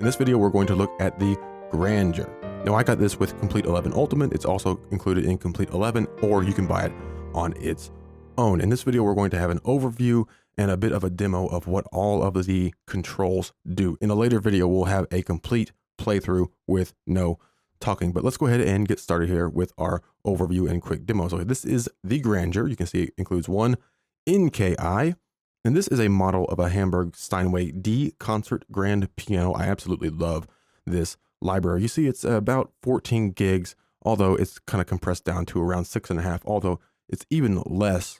In this video, we're going to look at the Grandeur. Now, I got this with Complete 11 Ultimate. It's also included in Complete 11, or you can buy it on its own. In this video, we're going to have an overview and a bit of a demo of what all of the controls do. In a later video, we'll have a complete playthrough with no talking, but let's go ahead and get started here with our overview and quick demo. So this is the Grandeur. You can see it includes one NKI, and this is a model of a Hamburg Steinway D concert grand piano. I absolutely love this library. You see it's about 14 gigs, although it's kind of compressed down to around 6.5, although it's even less,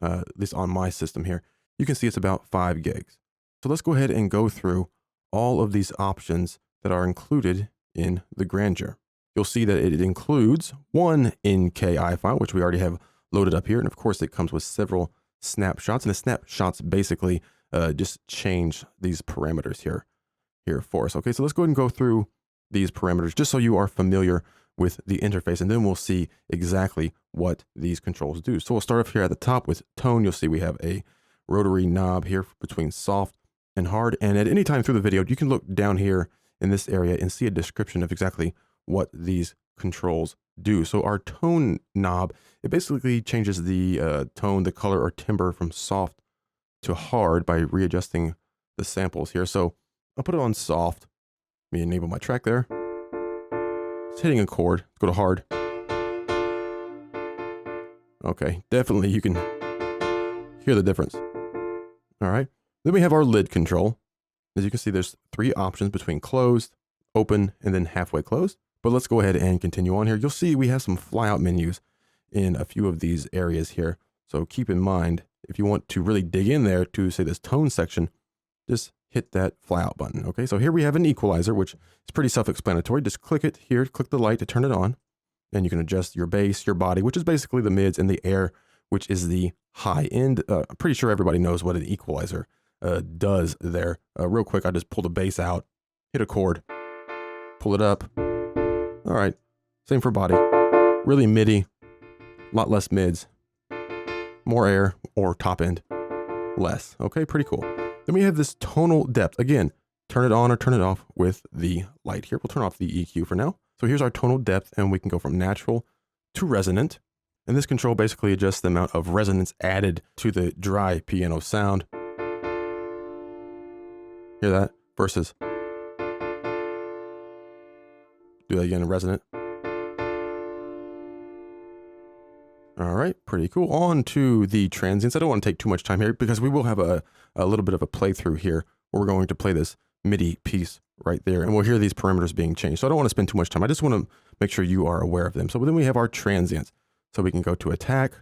at least on my system here. You can see it's about 5 gigs. So let's go ahead and go through all of these options that are included in the Grandeur. You'll see that it includes one NKI file, which we already have loaded up here. And of course it comes with several snapshots, and the snapshots basically just change these parameters here for us. Okay, so let's go ahead and go through these parameters just so you are familiar with the interface, and then we'll see exactly what these controls do. So we'll start off here at the top with tone. You'll see we have a rotary knob here between soft and hard, and at any time through the video you can look down here in this area and see a description of exactly what these controls do. So our tone knob, it basically changes the tone, the color or timbre from soft to hard by readjusting the samples here. So I'll put it on soft. Let me enable my track there. It's hitting a chord. Let's go to hard. Okay, definitely you can hear the difference. All right, then we have our lid control. As you can see, there's 3 options between closed, open, and then halfway closed. But let's go ahead and continue on here. You'll see we have some flyout menus in a few of these areas here. So keep in mind, if you want to really dig in there to say this tone section, just hit that flyout button. Okay, so here we have an equalizer, which is pretty self-explanatory. Just click it here, click the light to turn it on, and you can adjust your bass, your body, which is basically the mids, and the air, which is the high end. I'm pretty sure everybody knows what an equalizer does there. Real quick, I just pull the bass out, hit a chord, pull it up. All right, same for body. Really midi, a lot less mids, more air, or top end, less. Okay, pretty cool. Then we have this tonal depth. Again, turn it on or turn it off with the light here. We'll turn off the EQ for now. So here's our tonal depth, and we can go from natural to resonant. And this control basically adjusts the amount of resonance added to the dry piano sound. Hear that? Versus. Do that again in resonant. All right, pretty cool. On to the transients. I don't want to take too much time here because we will have a little bit of a playthrough here where we're going to play this MIDI piece right there, and we'll hear these parameters being changed. So I don't want to spend too much time. I just want to make sure you are aware of them. So then we have our transients. So we can go to attack,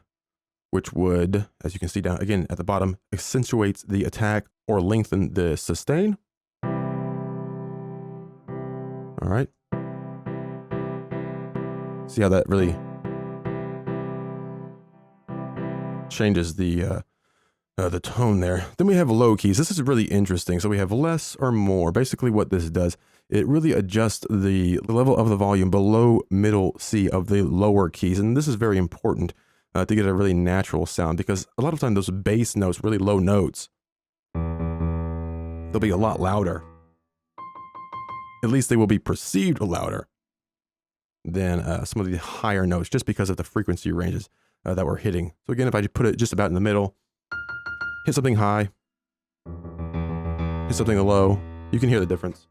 which would, as you can see down again at the bottom, accentuates the attack or lengthen the sustain. All right. See how that really changes the tone there. Then we have low keys. This is really interesting. So we have less or more. Basically what this does, it really adjusts the level of the volume below middle C of the lower keys. And this is very important to get a really natural sound, because a lot of times those bass notes, really low notes, they'll be a lot louder. At least they will be perceived louder than some of the higher notes, just because of the frequency ranges that we're hitting. So again, if I put it just about in the middle, hit something high, hit something low, you can hear the difference.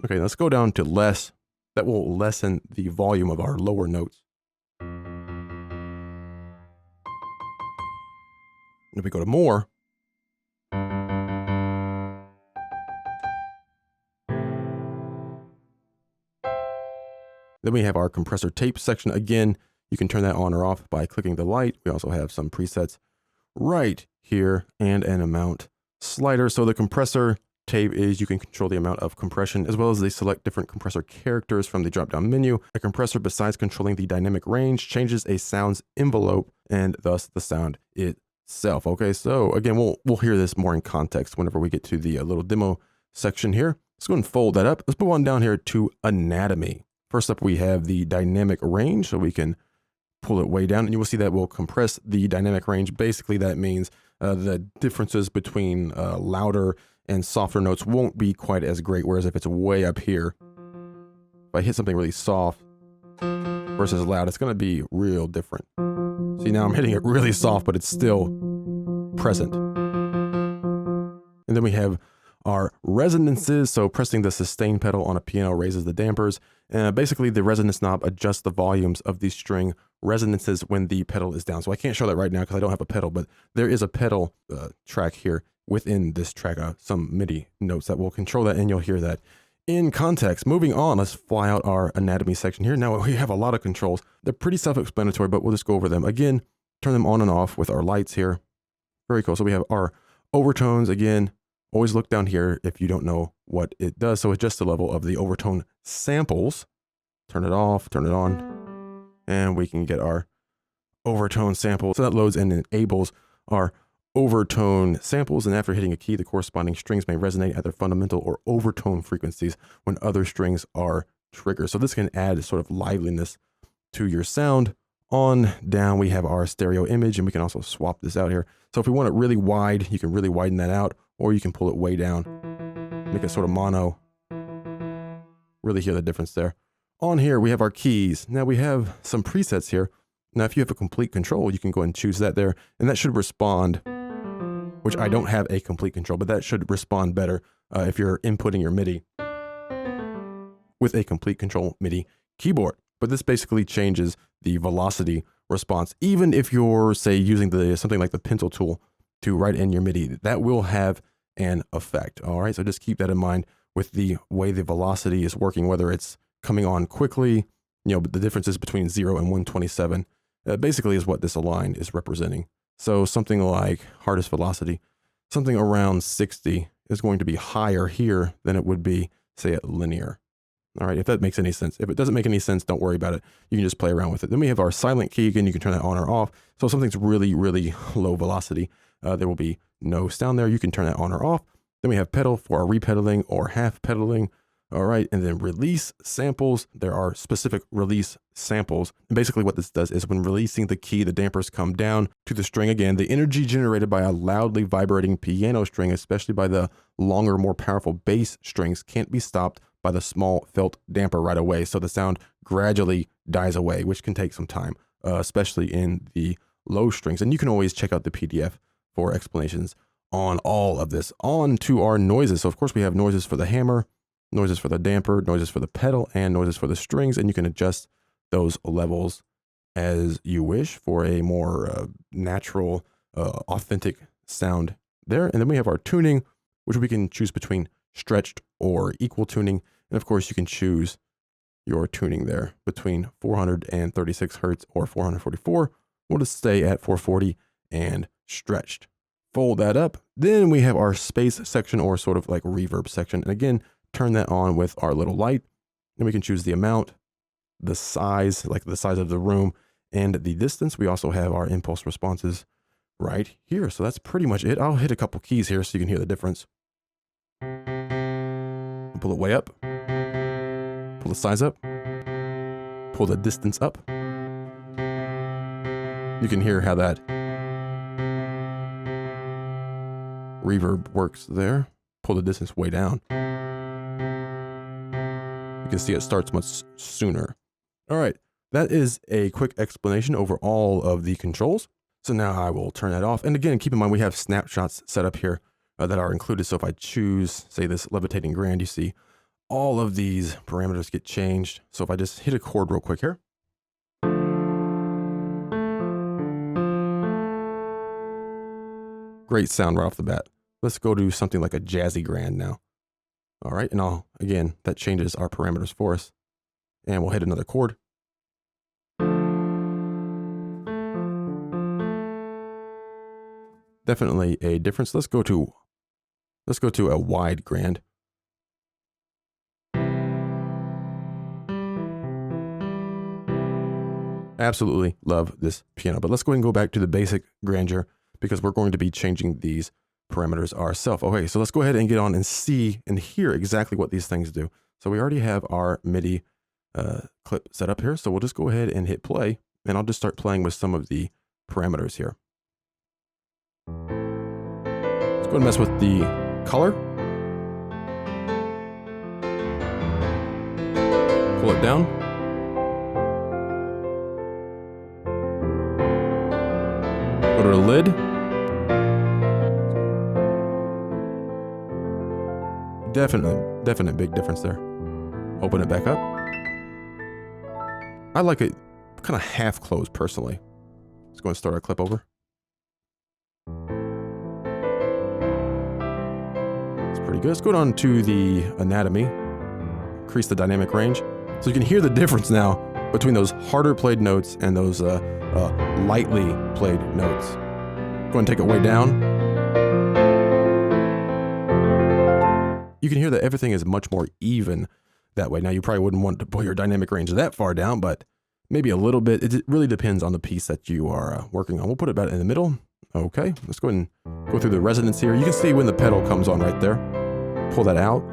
Okay, let's go down to less. That will lessen the volume of our lower notes. If we go to more, then we have our compressor tape section. Again, you can turn that on or off by clicking the light. We also have some presets right here and an amount slider. So the compressor tape is, you can control the amount of compression as well as they select different compressor characters from the drop-down menu. A compressor, besides controlling the dynamic range, changes a sound's envelope and thus the sound itself. Okay, so again, we'll hear this more in context whenever we get to the little demo section here. Let's go and fold that up. Let's move on down here to anatomy. First up, we have the dynamic range, so we can pull it way down, and you will see that we'll compress the dynamic range. Basically, that means the differences between louder and softer notes won't be quite as great. Whereas if it's way up here, if I hit something really soft versus loud, it's going to be real different. See, now I'm hitting it really soft, but it's still present. And then we have our resonances. So pressing the sustain pedal on a piano raises the dampers. Basically, the resonance knob adjusts the volumes of the string resonances when the pedal is down. So I can't show that right now because I don't have a pedal, but there is a pedal track here within this track, some MIDI notes that will control that, and you'll hear that in context. Moving on, let's fly out our anatomy section here. Now we have a lot of controls. They're pretty self-explanatory, but we'll just go over them. Again, turn them on and off with our lights here. Very cool. So we have our overtones. Again, always look down here if you don't know what it does. So adjust the level of the overtone samples. Turn it off, turn it on, and we can get our overtone sample. So that loads and enables our overtone samples, and after hitting a key, the corresponding strings may resonate at their fundamental or overtone frequencies when other strings are triggered. So this can add sort of liveliness to your sound. On down, we have our stereo image, and we can also swap this out here. So if we want it really wide, you can really widen that out, or you can pull it way down, make it sort of mono. Really hear the difference there. On here, we have our keys. Now we have some presets here. Now, if you have a complete control, you can go and choose that there, and that should respond, which I don't have a complete control, but that should respond better if you're inputting your MIDI with a complete control MIDI keyboard. But this basically changes the velocity response. Even if you're, say, using something like the pencil tool to write in your MIDI, that will have an effect. All right, so just keep that in mind with the way the velocity is working, whether it's coming on quickly, but the differences between 0 and 127 basically is what this line is representing. So something like hardest velocity, something around 60 is going to be higher here than it would be, say, at linear. All right, if that makes any sense. If it doesn't make any sense, don't worry about it. You can just play around with it. Then we have our silent key. Again, you can turn that on or off. So if something's really, really low velocity, there will be no sound there. You can turn that on or off. Then we have pedal for our repedaling or half pedaling. All right, and then release samples. There are specific release samples. And basically what this does is when releasing the key, the dampers come down to the string. Again, the energy generated by a loudly vibrating piano string, especially by the longer, more powerful bass strings, can't be stopped by the small felt damper right away. So the sound gradually dies away, which can take some time, especially in the low strings. And you can always check out the PDF for explanations on all of this. On to our noises. So of course we have noises for the hammer, noises for the damper, noises for the pedal, and noises for the strings, and you can adjust those levels as you wish for a more natural, authentic sound there. And then we have our tuning, which we can choose between stretched or equal tuning. And of course, you can choose your tuning there between 436 hertz or 444. We'll just stay at 440 and stretched. Fold that up. Then we have our space section, or sort of like reverb section. And again, turn that on with our little light, and we can choose the amount, the size, like the size of the room, and the distance. We also have our impulse responses right here. So that's pretty much it. I'll hit a couple keys here so you can hear the difference. Pull it way up, pull the size up, pull the distance up. You can hear how that reverb works there. Pull the distance way down. You can see it starts much sooner. All right, that is a quick explanation over all of the controls. So now I will turn that off. And again, keep in mind, we have snapshots set up here that are included. So if I choose, say, this levitating grand, you see all of these parameters get changed. So if I just hit a chord real quick here. Great sound right off the bat. Let's go to something like a jazzy grand now. All right, and again, that changes our parameters for us. And we'll hit another chord. Definitely a difference. Let's go to a wide grand. Absolutely love this piano, but let's go ahead and go back to the basic grandeur because we're going to be changing these parameters ourselves. Okay, so let's go ahead and get on and see and hear exactly what these things do. So we already have our MIDI clip set up here. So we'll just go ahead and hit play, and I'll just start playing with some of the parameters here. Let's go and mess with the color. it down. Go to the lid. Definite big difference there. Open it back up. I like it kind of half closed personally. Let's go and start our clip over. It's pretty good. Let's go down to the anatomy. Increase the dynamic range. So you can hear the difference now between those harder played notes and those lightly played notes. Go and take it way down. You can hear that everything is much more even that way. Now, you probably wouldn't want to pull your dynamic range that far down, but maybe a little bit. It really depends on the piece that you are working on. We'll put it about in the middle. Okay, let's go ahead and go through the resonance here. You can see when the pedal comes on right there. Pull that out.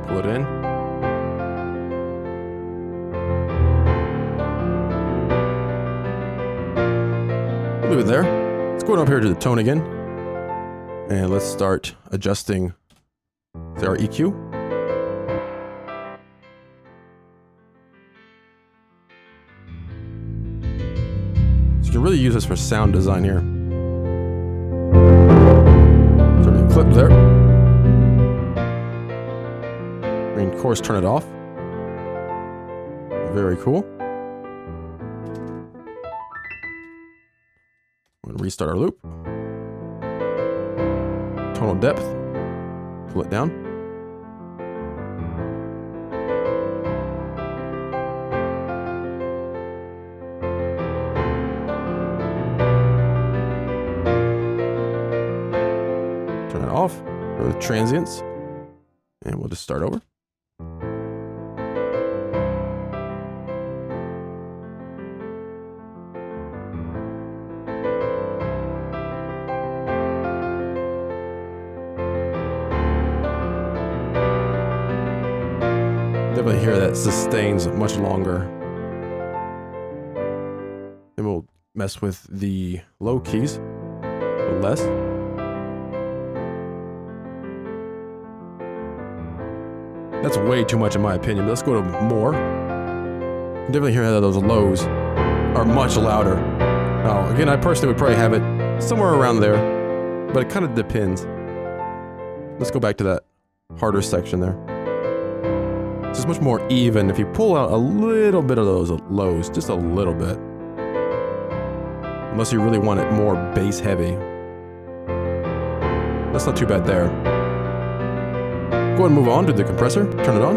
Pull it in. We'll leave it there. Let's go up here to the tone again. And let's start adjusting our EQ. So you can really use this for sound design here. Turn the clip there. And of course, turn it off. Very cool. We're going to restart our loop. Tonal depth, pull it down. Turn it off, go to transients, and we'll just start over. Definitely hear that sustains much longer. Then we'll mess with the low keys a little less. That's way too much in my opinion, but let's go to more. Definitely hear that those lows are much louder. Now, again, I personally would probably have it somewhere around there, but it kind of depends. Let's go back to that harder section there. It's much more even if you pull out a little bit of those lows, just a little bit. Unless you really want it more bass heavy. That's not too bad there. Go ahead and move on to the compressor, turn it on.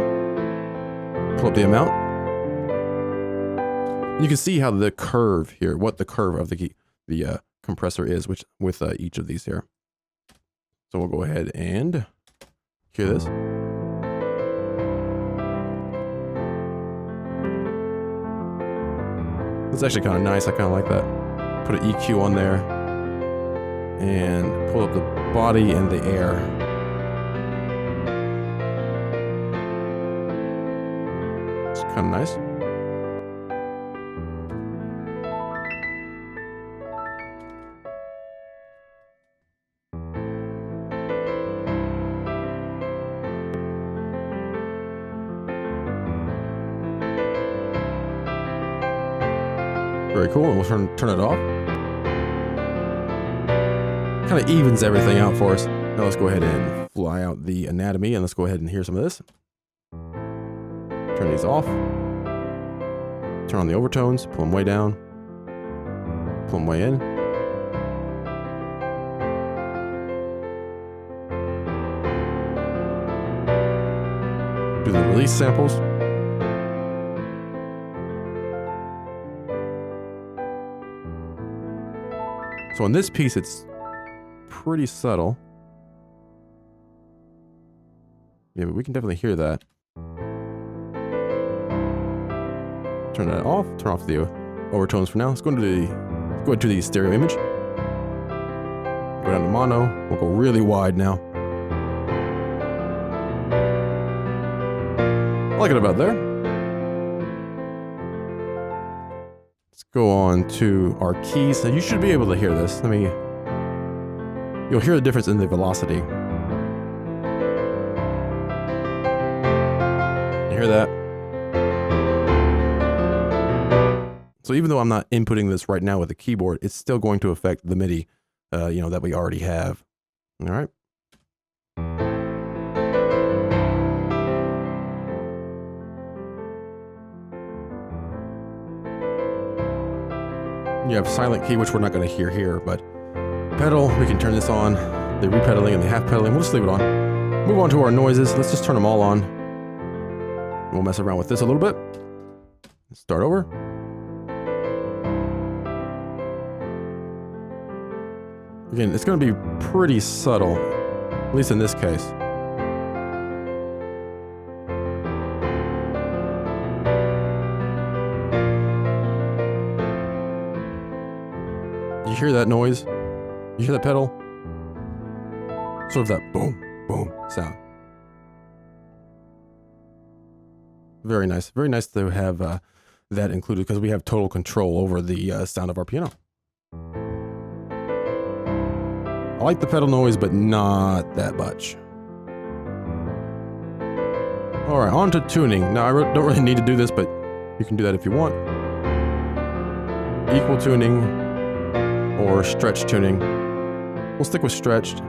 Pull up the amount. You can see how the curve here, what the curve of the compressor is, which with each of these here. So we'll go ahead and hear this. It's actually kind of nice. I kind of like that. Put an EQ on there and pull up the body and the air. It's kind of nice. Very cool, and we'll turn it off. Kind of evens everything out for us. Now let's go ahead and fly out the anatomy, and let's go ahead and hear some of this. Turn these off. Turn on the overtones, pull them way down. Pull them way in. Do the release samples. So on this piece, it's pretty subtle. Yeah, but we can definitely hear that. Turn that off. Turn off the overtones for now. Let's go into the stereo image. Go down to mono. We'll go really wide now. I like it about there. Let's go on to our keys. Now you should be able to hear this. You'll hear the difference in the velocity. hear that? So even though I'm not inputting this right now with the keyboard, it's still going to affect the MIDI, that we already have. All right. You have silent key, which we're not going to hear here, but pedal, we can turn this on, the repedaling and the half pedaling, we'll just leave it on. Move on to our noises, let's just turn them all on. We'll mess around with this a little bit. Start over. Again, it's going to be pretty subtle, at least in this case. You hear that noise? You hear that pedal? Sort of that boom, boom sound. Very nice. Very nice to have that included because we have total control over the sound of our piano. I like the pedal noise, but not that much. All right, on to tuning. Now, I don't really need to do this, but you can do that if you want. Equal tuning or stretch tuning. We'll stick with stretched.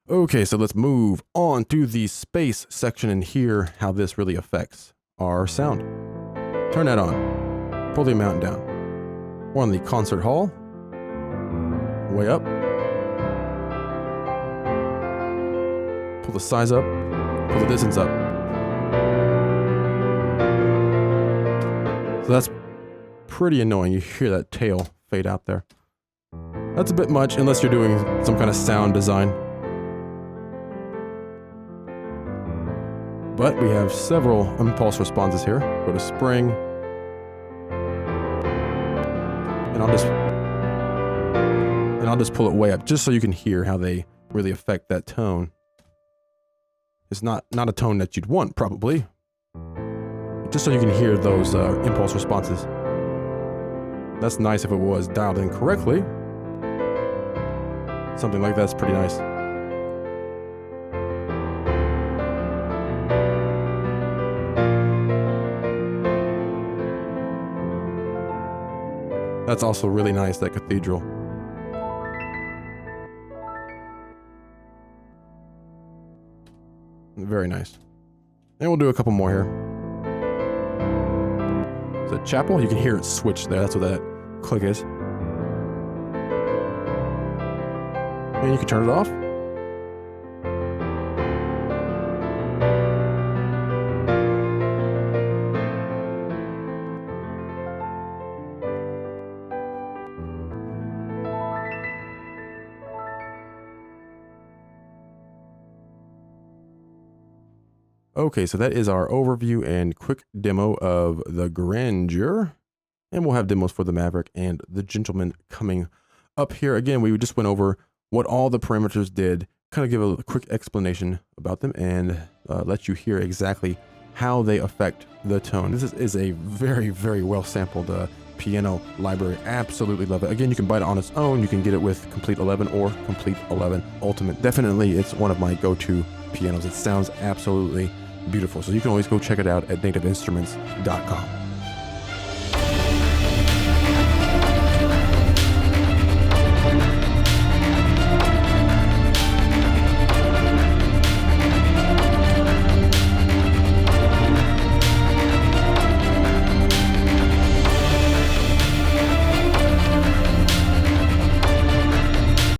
Okay, so let's move on to the space section and hear how this really affects our sound. Turn that on. Pull the amount down. We're on the concert hall. Way up. Pull the size up. Pull the distance up. So that's pretty annoying. You hear that tail fade out there. That's a bit much unless you're doing some kind of sound design. But we have several impulse responses here. Go to spring. And I'll just pull it way up just so you can hear how they really affect that tone. It's not a tone that you'd want, probably. Just so you can hear those impulse responses. That's nice if it was dialed in correctly. Something like that's pretty nice. That's also really nice, that cathedral. Very nice. And we'll do a couple more here. Is that chapel? You can hear it switch there. That's what that click is. And you can turn it off. Okay, so that is our overview and quick demo of the Grandeur. And we'll have demos for the Maverick and the Gentleman coming up here. Again, we just went over what all the parameters did, kind of give a quick explanation about them, and let you hear exactly how they affect the tone. This is a very, very well sampled piano library. Absolutely love it. Again, you can buy it on its own. You can get it with Complete 11 or Complete 11 Ultimate. Definitely, it's one of my go-to pianos. It sounds absolutely beautiful. So you can always go check it out at nativeinstruments.com.